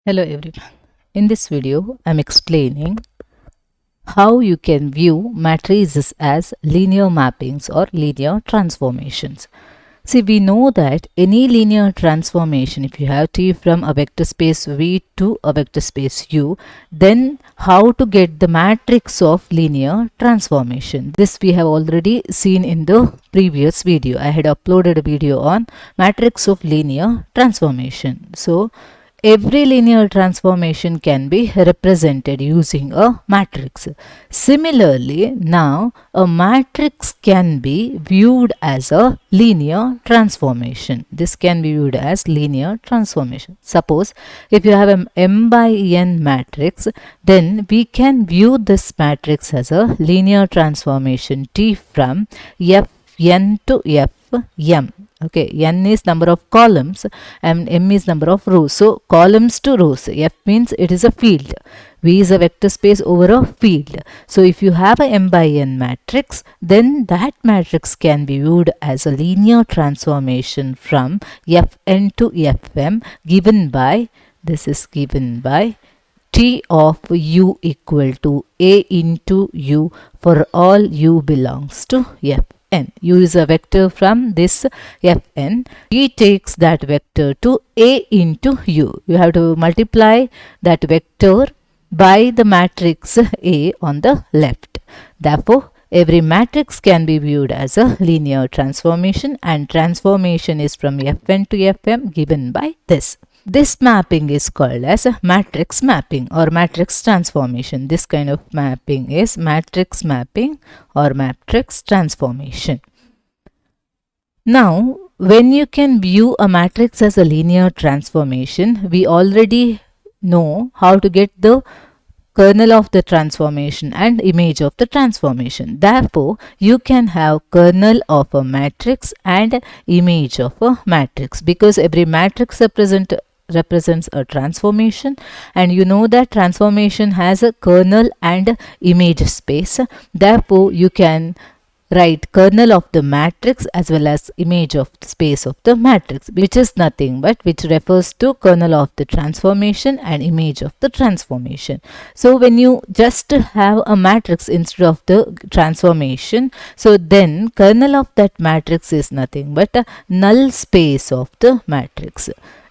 Hello everyone. In this video, I'm explaining how you can view matrices as linear mappings or linear transformations. See, we know that any linear transformation, if you have T from a vector space V to a vector space U, then how to get the matrix of linear transformation. This we have already seen in the previous video. I had uploaded a video on matrix of linear transformation. So, every linear transformation can be represented using a matrix. Similarly, now a matrix can be viewed as a linear transformation. This can be viewed as linear transformation. Suppose if you have an m by n matrix, then we can view this matrix as a linear transformation T from Fn to Fm. Okay, n is number of columns and m is number of rows. So, columns to rows. F means it is a field. V is a vector space over a field. So, if you have a m by n matrix, then that matrix can be viewed as a linear transformation from Fn to Fm given by, this is given by T of u equal to A into u for all u belongs to F. N. U is a vector from this Fn. T takes that vector to A into U. You have to multiply that vector by the matrix A on the left. Therefore, every matrix can be viewed as a linear transformation, and transformation is from Fn to Fm given by this. This mapping is called as a matrix mapping or matrix transformation. This kind of mapping is matrix mapping or matrix transformation. Now, when you can view a matrix as a linear transformation, we already know how to get the kernel of the transformation and image of the transformation. Therefore, you can have kernel of a matrix and image of a matrix, because every matrix represents a transformation, and you know that transformation has a kernel and image space. Therefore, you can write kernel of the matrix as well as image of the space of the matrix, which is nothing but which refers to kernel of the transformation and image of the transformation. So when you just have a matrix instead of the transformation, so then kernel of that matrix is nothing but a null space of the matrix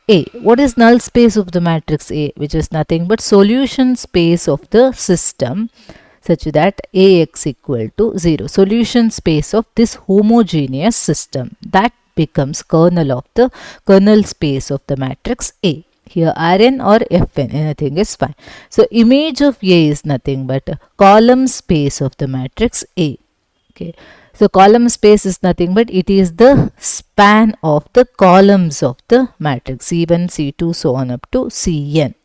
A. What is null space of the matrix A? Which is nothing but solution space of the system such that Ax equal to 0. Solution space of this homogeneous system. That becomes kernel of the kernel space of the matrix A. Here Rn or Fn, anything is fine. So image of A is nothing but a column space of the matrix A. Okay. So column space is nothing but it is the span of the columns of the matrix C1, C2, so on up to Cn.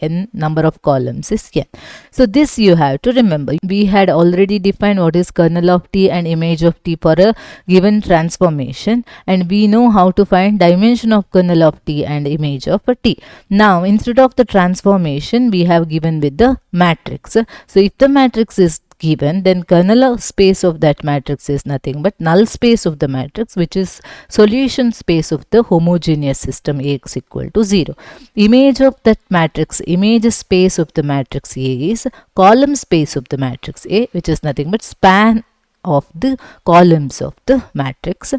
N number of columns is n. So this you have to remember. We had already defined what is kernel of T and image of T for a given transformation, and we know how to find dimension of kernel of T and image of a T. Now instead of the transformation, we have given with the matrix. So if the matrix is given, then kernel of space of that matrix is nothing but null space of the matrix, which is solution space of the homogeneous system Ax equal to 0. Image of that matrix, image space of the matrix A is column space of the matrix A, which is nothing but span of the columns of the matrix,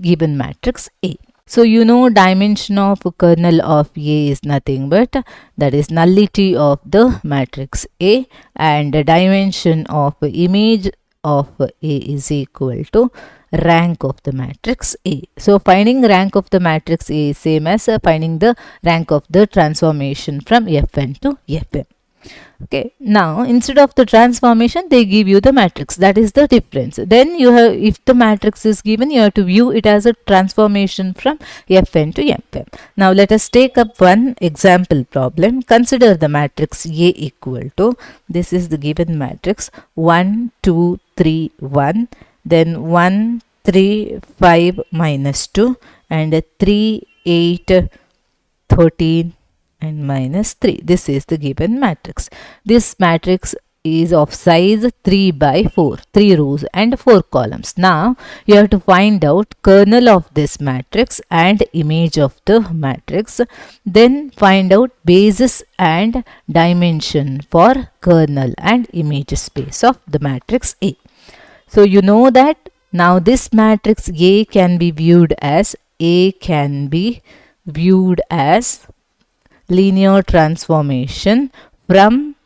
given matrix A. So you know dimension of kernel of A is nothing but that is nullity of the matrix A, and the dimension of image of A is equal to rank of the matrix A. So finding rank of the matrix A is same as finding the rank of the transformation from Fn to Fm. Okay, now instead of the transformation, they give you the matrix. That is the difference. Then you have, if the matrix is given, you have to view it as a transformation from Fn to Fm. Now let us take up one example problem. Consider the matrix A equal to, this is the given matrix 1, 2, 3, 1, then 1, 3, 5, minus 2, and 3, 8, 13, and minus 3. This is the given matrix. This matrix is of size 3 by 4, 3 rows and 4 columns. Now you have to find out kernel of this matrix and image of the matrix. Then find out basis and dimension for kernel and image space of the matrix A. So you know that now this matrix A can be viewed as linear transformation from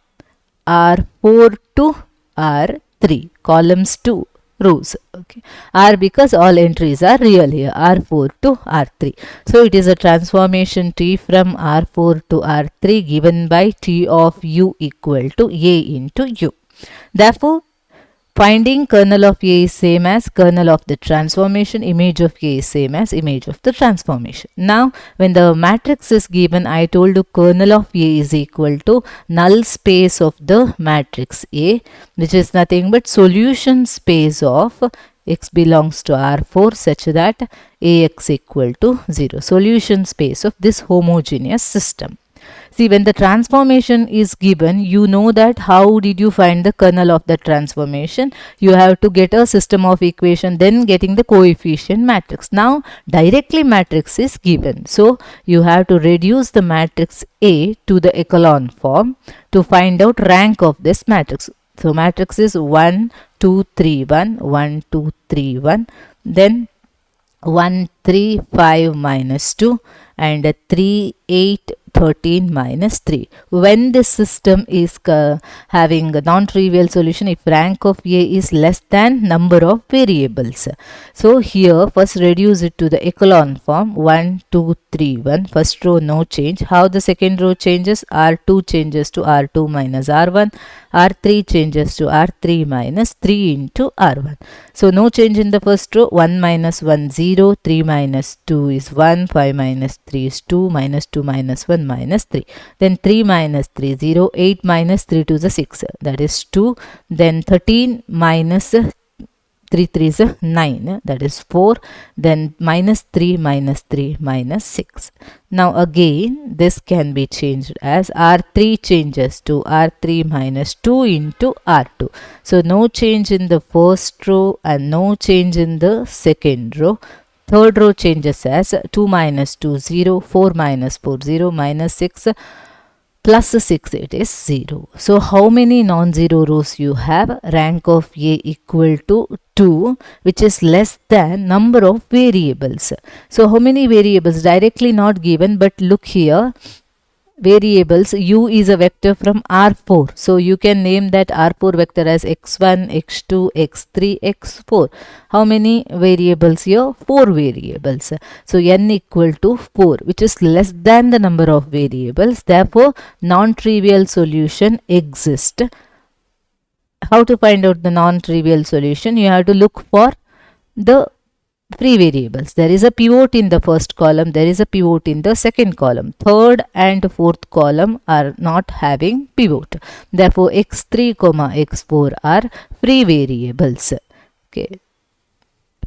R4 to R3, columns to rows. Okay, R because all entries are real here, R4 to R3. So it is a transformation T from R4 to R3 given by T of U equal to A into U. Therefore, finding kernel of A is same as kernel of the transformation, image of A is same as image of the transformation. Now, when the matrix is given, I told you kernel of A is equal to null space of the matrix A, which is nothing but solution space of x belongs to R4 such that Ax equal to 0. Solution space of this homogeneous system. See, when the transformation is given, you know that how did you find the kernel of the transformation? You have to get a system of equation, then getting the coefficient matrix. Now, directly matrix is given. So, you have to reduce the matrix A to the echelon form to find out rank of this matrix. So, matrix is 1, 2, 3, 1, 1, 2, 3, 1, then 1, 3, 5 minus 2 and 3, 8, 13 minus 3. When this system is having a non-trivial solution, if rank of A is less than number of variables. So here first reduce it to the echelon form 1, 2, 3, 1. First row no change. How the second row changes? R2 changes to R2 minus R1. R3 changes to R3 minus 3 into R1. So no change in the first row. 1 minus 1 0, 3 minus 2 is 1, 5 minus 3 is 2, minus 2 minus 1 minus 3. Then 3 minus 3 0, 8 minus 3 to the 6, that is 2. Then 13 minus 3 3 is 9, that is 4. Then minus 3 minus 6. Now again this can be changed as R3 changes to R3 minus 2 into R2. So no change in the first row and no change in the second row. Third row changes as 2 minus 2 0, 4 minus 4 0, minus 6 plus 6, it is 0. So how many non-zero rows you have? Rank of A equal to 2, which is less than number of variables. So how many variables? Directly not given, but look here. Variables, U is a vector from R4. So you can name that R4 vector as x1, x2, x3, x4. How many variables here? 4 variables. So n equal to 4, which is less than the number of variables. Therefore, non-trivial solution exists. How to find out the non-trivial solution? You have to look for the free variables. There is a pivot in the first column, there is a pivot in the second column. Third and fourth column are not having pivot. Therefore, x3, x4 are free variables. Okay.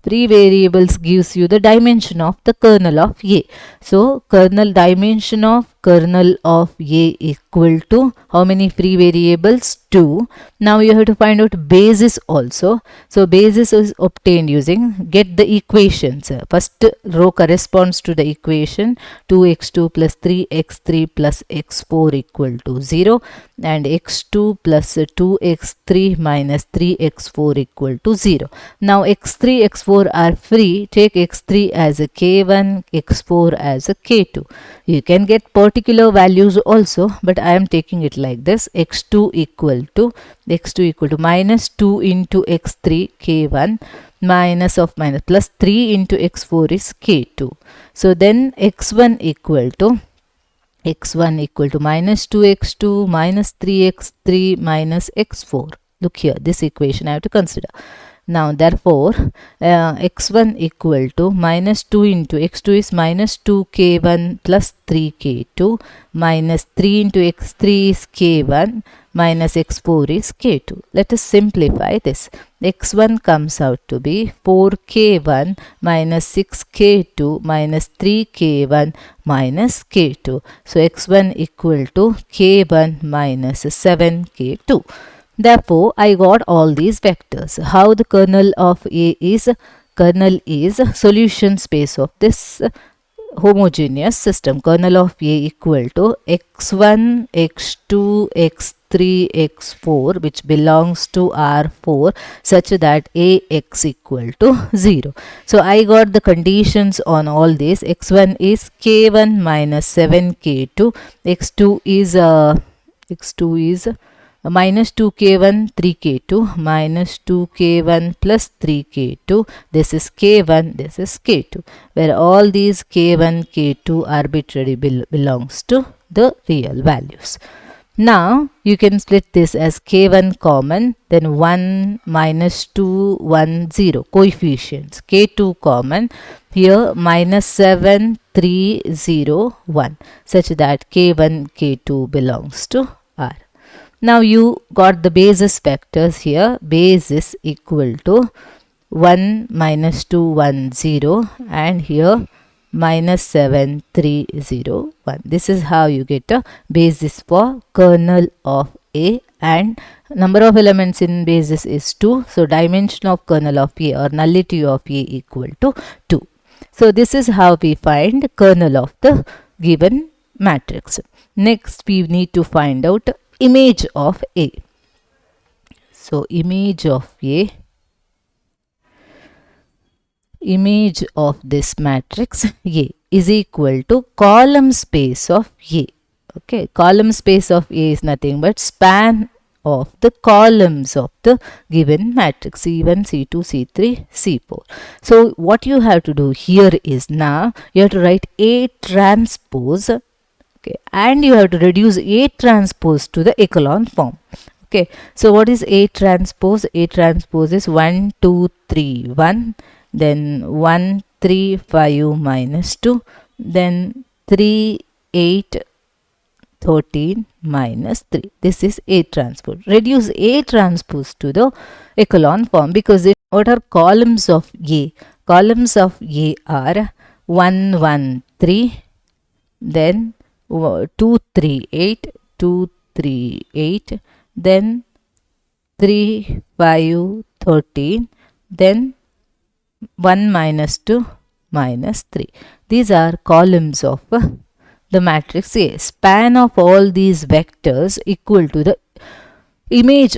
Free variables gives you the dimension of the kernel of A. So, dimension of kernel of A equal to how many free variables? 2. Now you have to find out basis also. So basis is obtained using get the equations. First row corresponds to the equation 2x2 plus 3x3 plus x4 equal to 0 and x2 plus 2x3 minus 3x4 equal to 0. Now x3, x4 are free. Take x3 as a k1, x4 as a k2. You can get particular values also, but I am taking it like this. x2 equal to minus 2 into x3 k1 minus plus 3 into x4 is k2. So then x1 equal to minus 2x2 minus 3x3 minus x4. Look here, this equation I have to consider. Now therefore x1 equal to minus 2 into x2 is minus 2k1 plus 3k2 minus 3 into x3 is k1 minus x4 is k2. Let us simplify this. x1 comes out to be 4k1 minus 6k2 minus 3k1 minus k2. So x1 equal to k1 minus 7k2. Therefore, I got all these vectors. How the kernel of A is? Kernel is solution space of this homogeneous system. Kernel of A equal to x1, x2, x3, x4, which belongs to R4, such that Ax equal to 0. So I got the conditions on all these. X1 is k1 minus 7k2. X2 is minus 2k1 3k2 minus 2k1 plus 3k2. This is k1, this is k2, where all these k1 k2 arbitrarily belongs to the real values. Now you can split this as k1 common, then 1 minus 2 1 0 coefficients, k2 common, here minus 7 3 0 1, such that k1 k2 belongs to R. Now you got the basis vectors here. Basis equal to 1 minus 2 1 0, and here minus 7 3 0 1. This is how you get a basis for kernel of A, and number of elements in basis is 2. So dimension of kernel of A or nullity of A equal to 2. So this is how we find kernel of the given matrix. Next we need to find out image of A. So image of this matrix A is equal to column space of A. Okay, column space of A is nothing but span of the columns of the given matrix C1, C2, C3, C4. So what you have to do here is, now you have to write A transpose. Okay, and you have to reduce A transpose to the echelon form. Okay, so what is A transpose? A transpose is 1 2 3 1, then 1 3 5 minus 2, then 3 8 13 minus 3. This is A transpose. Reduce A transpose to the echelon form, because what are columns of A? Columns of A are 1 1 3, then 2 3 8, 2 3 8, then 3 5 13, then 1 minus 2 minus 3. These are columns of the matrix A. Span of all these vectors equal to the image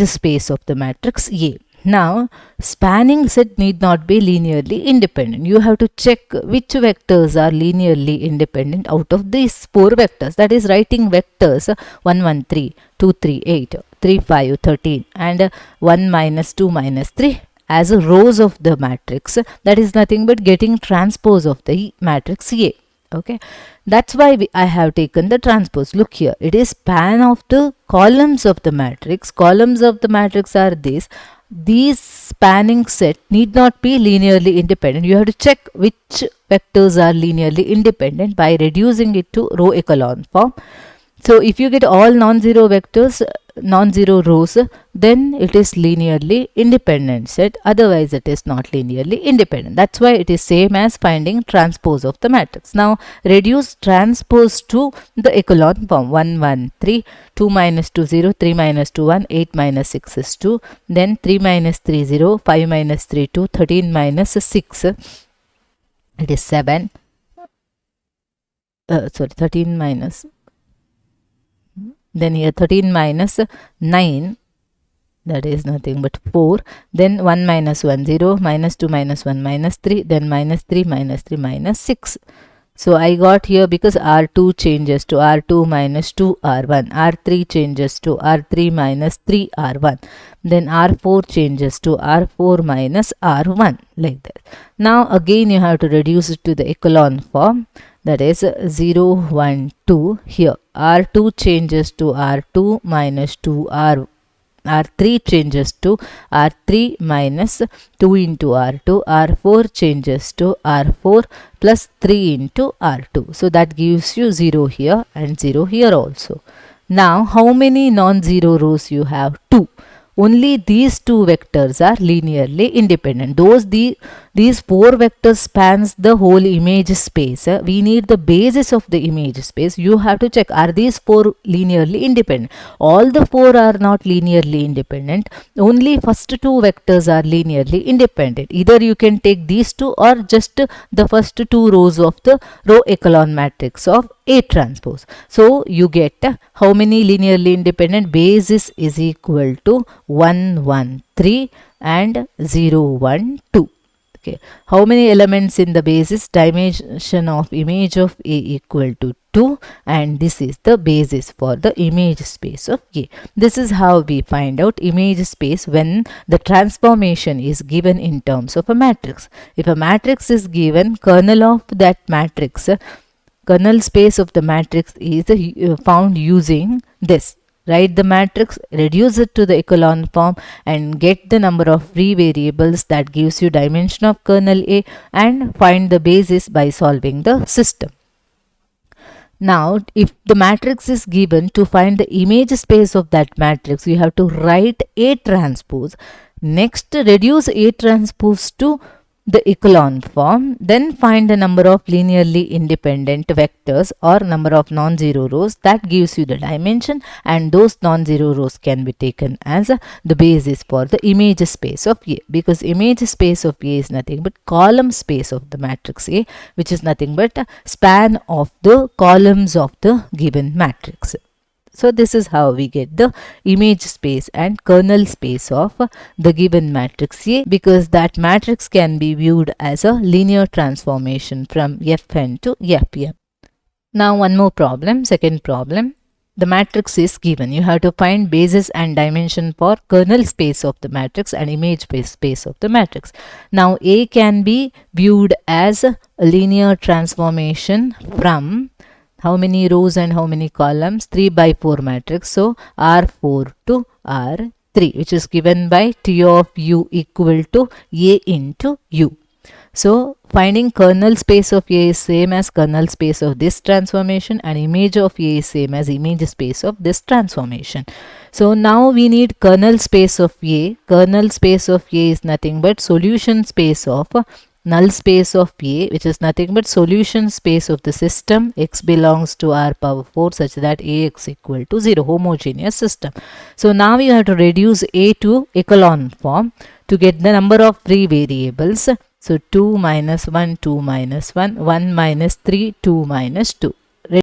space of the matrix A. Now, spanning set need not be linearly independent. You have to check which vectors are linearly independent out of these 4 vectors. That is, writing vectors 1 1 3, 2 3 8, 3 5 13, and 1 minus 2 minus 3 as rows of the matrix. That is nothing but getting transpose of the matrix A. Okay, that's why I have taken the transpose. Look here, it is span of the columns of the matrix. Columns of the matrix are these. These spanning set need not be linearly independent. You have to check which vectors are linearly independent by reducing it to row echelon form. So if you get all non-zero vectors, non-zero rows, then it is linearly independent set. Otherwise it is not linearly independent. That's why it is same as finding transpose of the matrix. Now reduce transpose to the echelon form. 1 1 3, 2 minus 2 0, 3 minus 2 1, 8 minus 6 is 2, then 3 minus 3 0, 5 minus 3 2, 13 minus 6, it is 7, 13 minus, then here 13 minus 9, that is nothing but 4, then 1 minus 1 0, minus 2 minus 1 minus 3, then minus 3 minus 3 minus 6. So I got here, because R2 changes to R2 minus 2 R1, R3 changes to R3 minus 3 R1, then R4 changes to R4 minus R1, like that. Now again you have to reduce it to the echelon form, that is 0 1 2. Here R2 changes to R2 minus 2 R3 changes to R3 minus 2 into R2, R4 changes to R4 plus 3 into R2. So that gives you 0 here and 0 here also. Now how many non-zero rows you have? 2. only these two vectors are linearly independent. These four vectors spans the whole image space. We need the basis of the image space. You have to check, are these four linearly independent? All the four are not linearly independent. Only first two vectors are linearly independent. Either you can take these two or just the first two rows of the row echelon matrix of A transpose. So you get how many linearly independent? Basis is equal to 1, 1, 3 and 0, 1, 2. Okay. How many elements in the basis? Dimension of image of A equal to 2, and this is the basis for the image space of A. This is how we find out image space when the transformation is given in terms of a matrix. If a matrix is given, kernel of that matrix, kernel space of the matrix is found using this. Write the matrix, reduce it to the echelon form and get the number of free variables that gives you dimension of kernel A, and find the basis by solving the system. Now, if the matrix is given, to find the image space of that matrix, you have to write A transpose. Next, reduce A transpose to the echelon form, then find the number of linearly independent vectors or number of non-zero rows that gives you the dimension, and those non-zero rows can be taken as the basis for the image space of A, because image space of A is nothing but column space of the matrix A, which is nothing but a span of the columns of the given matrix. So this is how we get the image space and kernel space of the given matrix A, because that matrix can be viewed as a linear transformation from Fn to Fm. Now one more problem, second problem. The matrix is given. You have to find basis and dimension for kernel space of the matrix and image space of the matrix. Now A can be viewed as a linear transformation from how many rows and how many columns? 3 by 4 matrix. So R4 to R3, which is given by T of U equal to A into U. So finding kernel space of A is same as kernel space of this transformation, and image of A is same as image space of this transformation. So now we need kernel space of A. Kernel space of A is nothing but solution space of null space of A, which is nothing but solution space of the system x belongs to R power 4 such that Ax equal to 0, homogeneous system. So now you have to reduce A to echelon form to get the number of free variables. So 2 minus 1, 2 minus 1, 1 minus 3, 2 minus 2.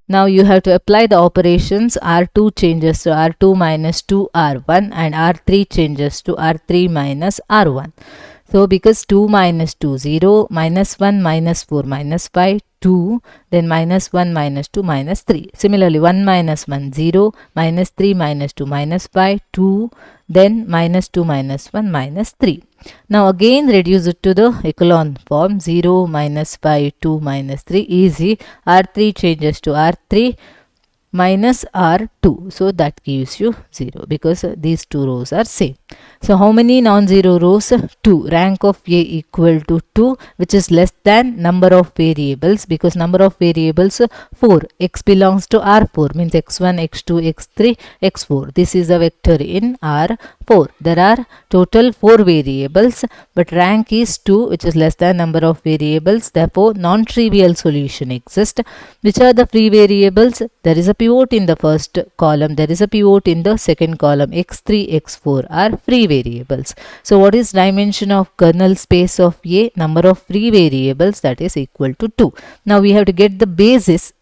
Now you have to apply the operations. R2 changes to R2 minus 2 R1 and R3 changes to R3 minus R1. So because 2 minus 2, 0, minus 1, minus 4, minus 5, 2, then minus 1, minus 2, minus 3. Similarly, 1 minus 1, 0, minus 3, minus 2, minus 5, 2, then minus 2, minus 1, minus 3. Now again reduce it to the echelon form. 0, minus 5, 2, minus 3, easy. R3 changes to R3 minus R2. So that gives you 0 because these two rows are same. So how many non-zero rows? 2. Rank of A equal to 2, which is less than number of variables, because number of variables 4. X belongs to R4 means x1, x2, x3, x4. This is a vector in R4. There are total 4 variables, but rank is 2, which is less than number of variables. Therefore, non-trivial solution exists. Which are the free variables? There is a pivot in the first column. There is a pivot in the second column. x3, x4 are free variables. So what is dimension of kernel space of A? Number of free variables, that is equal to 2. Now we have to get the basis.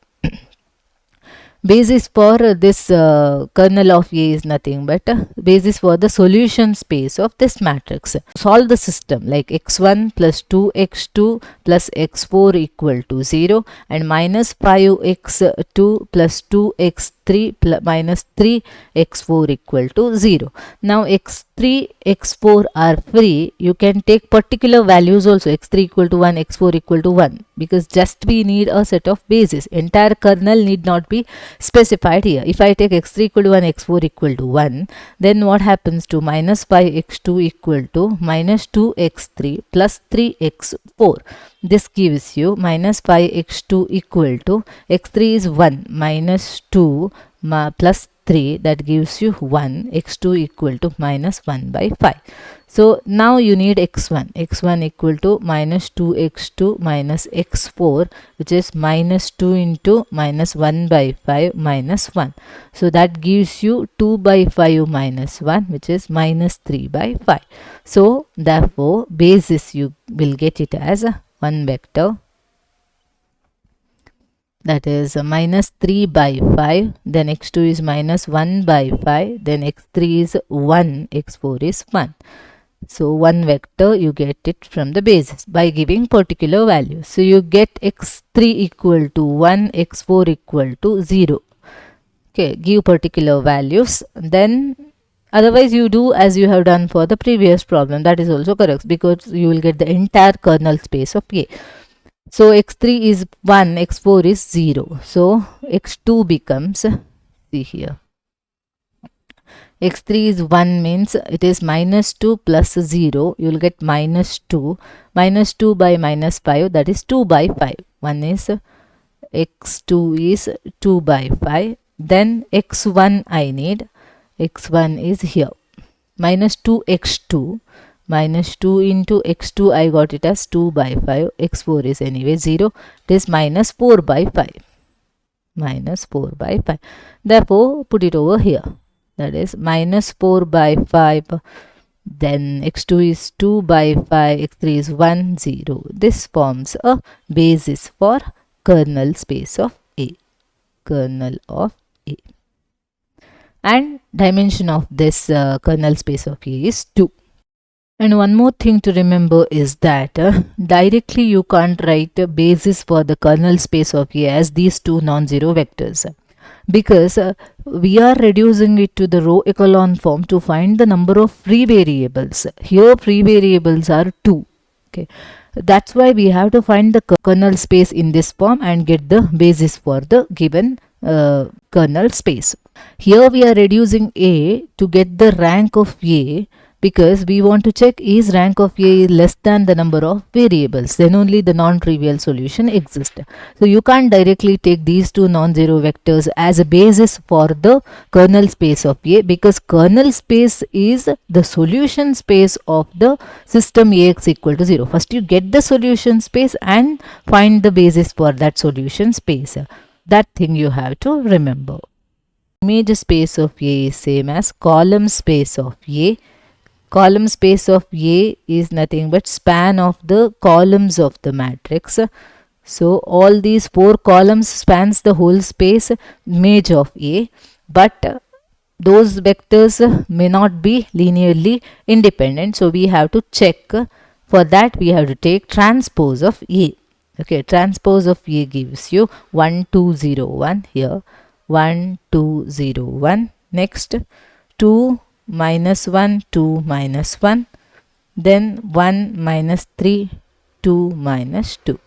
Basis for this kernel of A is nothing but basis for the solution space of this matrix. Solve the system like x1 plus 2x2 plus x4 equal to 0 and minus 5x2 plus 2x3 plus minus 3x4 equal to 0. Now x3, x4 are free. You can take particular values also, x3 equal to 1, x4 equal to 1, because just we need a set of bases. Entire kernel need not be specified here. If I take x3 equal to 1, x4 equal to 1, then what happens to minus 5x2 equal to minus 2x3 plus 3x4. This gives you minus 5x2 equal to x3 is 1 minus 2 plus 3, that gives you 1, x2 equal to minus 1 by 5. So now you need x1 equal to minus 2x2 minus x4, which is minus 2 into minus 1 by 5 minus 1. So that gives you 2 by 5 minus 1, which is minus 3 by 5. So therefore basis you will get it as one vector, that is minus 3 by 5, then x2 is minus 1 by 5, then x3 is 1, x4 is 1. So one vector you get it from the basis by giving particular values. So you get x3 equal to 1, x4 equal to 0. Okay, give particular values, then otherwise you do as you have done for the previous problem. That is also correct because you will get the entire kernel space of A. So x3 is 1, x4 is 0. So x2 becomes, see here, x3 is 1 means it is minus 2 plus 0. You will get minus 2. Minus 2 by minus 5, that is 2 by 5. One is x2 is 2 by 5. Then x1 I need. x1 is here. Minus 2x2. Minus 2 into x2 I got it as 2 by 5. x4 is anyway 0. It is minus 4 by 5. Minus 4 by 5. Therefore, put it over here. That is minus 4 by 5. Then x2 is 2 by 5. x3 is 1, 0. This forms a basis for kernel space of A. Kernel of A. And dimension of this kernel space of A is 2. And one more thing to remember is that directly you can't write a basis for the kernel space of A as these two non-zero vectors, because we are reducing it to the row echelon form to find the number of free variables. Here free variables are 2. Okay, that's why we have to find the kernel space in this form and get the basis for the given kernel space. Here we are reducing A to get the rank of A, because we want to check is rank of A less than the number of variables, then only the non-trivial solution exists. So you can't directly take these two non-zero vectors as a basis for the kernel space of A, because kernel space is the solution space of the system Ax equal to 0. First you get the solution space and find the basis for that solution space. That thing you have to remember. Image space of A is same as column space of A. Column space of A is nothing but span of the columns of the matrix. So all these 4 columns spans the whole space image of A, but those vectors may not be linearly independent. So we have to check. For that we have to take transpose of A. Okay, transpose of A gives you 1, 2, 0, 1 here. 1, 2, 0, 1. Next 2 minus 1, 2 minus 1, then 1 minus 3, 2 minus 2.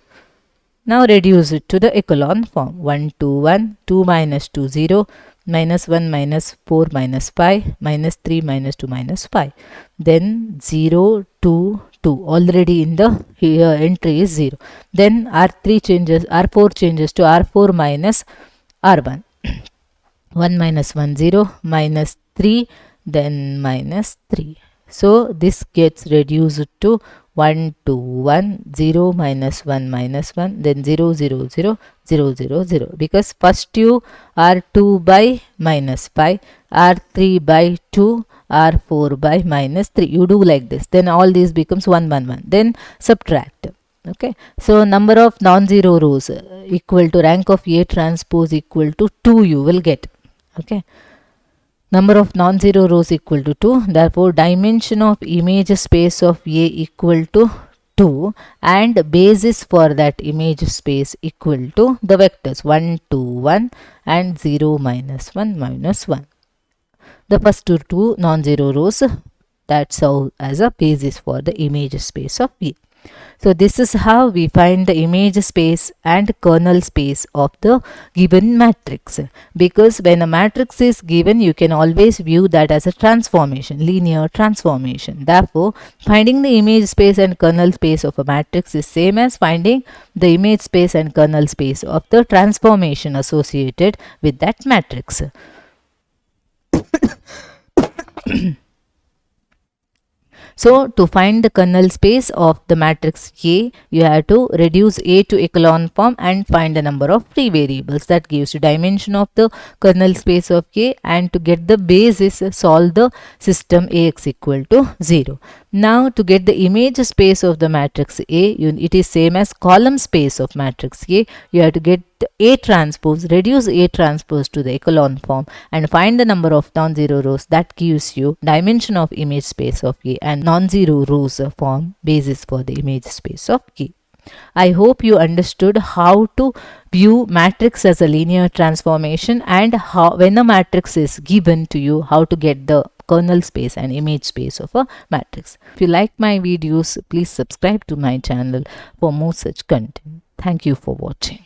Now reduce it to the echelon form. 1, 2, 1, 2 minus 2, 0, minus 1 minus 4 minus 5, minus 3 minus 2 minus 5. Then 0, 2, 2. Already in the here entry is 0. Then R3 changes, R4 changes to R4 minus R1. 1 minus 1, 0, minus 3, then minus 3. So this gets reduced to 1, 2, 1, 0 minus 1 minus 1, then 0, 0, 0, 0, 0, 0. Because first you R2 by minus 5, R3 by 2, R4 by minus 3. You do like this. Then all these becomes 1, 1, 1. Then subtract. Okay. So number of non-zero rows equal to rank of A transpose equal to 2 you will get. Okay. Number of non-zero rows equal to 2. Therefore, dimension of image space of A equal to 2 and basis for that image space equal to the vectors 1, 2, 1 and 0, minus 1, minus 1. The first two non-zero rows that serve as a basis for the image space of A. So this is how we find the image space and kernel space of the given matrix. Because when a matrix is given, you can always view that as a transformation, linear transformation. Therefore, finding the image space and kernel space of a matrix is same as finding the image space and kernel space of the transformation associated with that matrix. So to find the kernel space of the matrix A, you have to reduce A to echelon form and find the number of free variables. That gives you dimension of the kernel space of A, and to get the basis, solve the system Ax equal to 0. Now to get the image space of the matrix A, it is same as column space of matrix A. You have to get A transpose, reduce A transpose to the echelon form and find the number of non-zero rows. That gives you dimension of image space of A and non-zero rows form basis for the image space of A. I hope you understood how to view matrix as a linear transformation, and how, when a matrix is given to you, how to get the kernel space and image space of a matrix. If you like my videos, please subscribe to my channel for more such content. Thank you for watching.